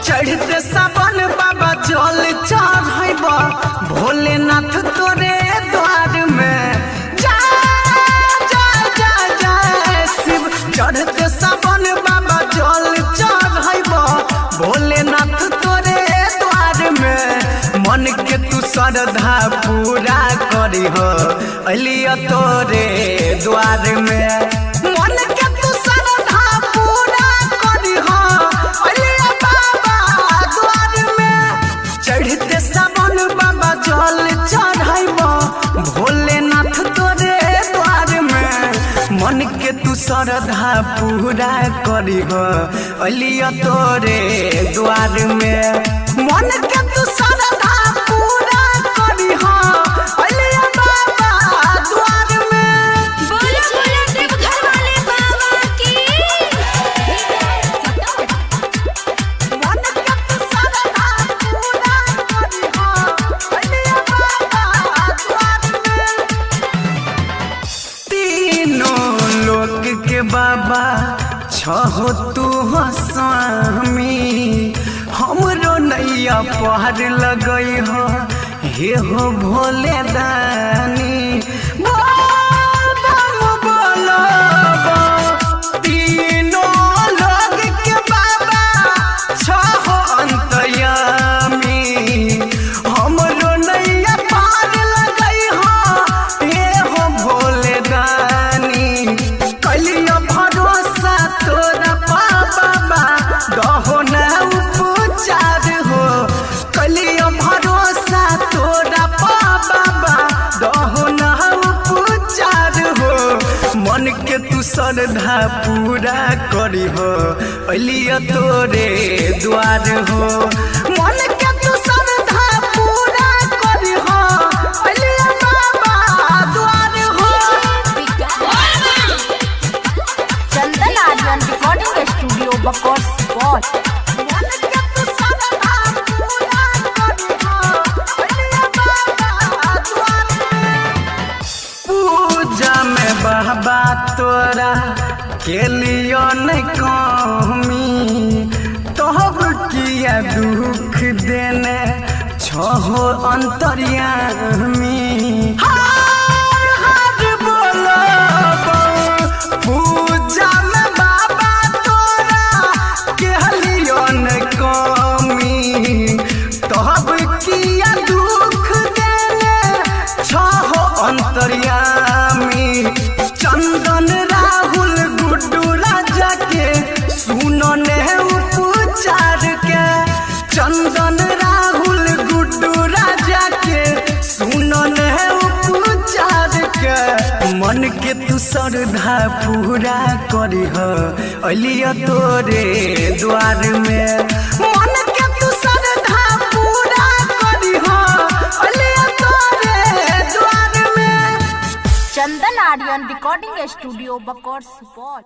चढ़ते सावन बाबा जल चढ़ब भोलेनाथ तोरे द्वार में जा जा जा जा शिव। चढ़ते सावन बाबा जल चढ़ब भोलेनाथ तोरे द्वार में मन के तू श्रद्धा पूरा करी हो अलिया तोरे द्वार में। मन के तू श्रद्धा पूरा करी हो अलिया बाबा द्वार में। चढ़ते सावन बाबा जल चढ़ब भोलेनाथ तोरे द्वार में मन के तू श्रद्धा पूरा करी हो अलिया तोरे द्वार में। मन के तू श्रद्धा पूरा करी हो अलिया बाबा द्वार में। बोलो बोलो देवघर वाले बाबा की। मन के तू श्रद्धा पूरा करी हो अलिया बाबा द्वार में। तीनों लोक के बाबा छहो तू हो स्वामी हमरो नैया पार लगई हो हे हो भोले दानी। बोल बम बोलो तीनों लोक के बाबा छहो अंतर्यामी हमरो नैया पार लगई हो हे हो भोले दानी। कलिया भरोसा तोरा बाबा दहो न उपचार हो। कलिया भरोसा तोरा बाबा दहो न उपचार हो। मन के तू श्रद्धा पूरा करी हो अलिया तोरे द्वार हो। मन के तू श्रद्धा पूरा करी हो अलिया बाबा द्वार हो। Chandan Aryan recording studio Bakaur spot. मन के तू श्रद्धा पूरा करी हो अलिया बाबा द्वार में। पूजा में बाबा तोरा के लियो न कमी तोहब किया दुख देने छहो अंतर्यामी। हर हर बोलो पूजा में बाबा तोरा के लियो न कमी तोहब किया दुख देने छहो अंतर्यामी। चंदन राहुल गुड्डू राजा के सुनो ने उपचार के। चंदन राहुल गुड्डू राजा के सुनो ने उपचार के। मन के तू श्रद्धा पूरा करी हो अलिया तोरे द्वार में। मन के तू श्रद्धा पूरा करी हो अलिया तोरे द्वार में। Chandan Aryan recording studio Bakaur spot.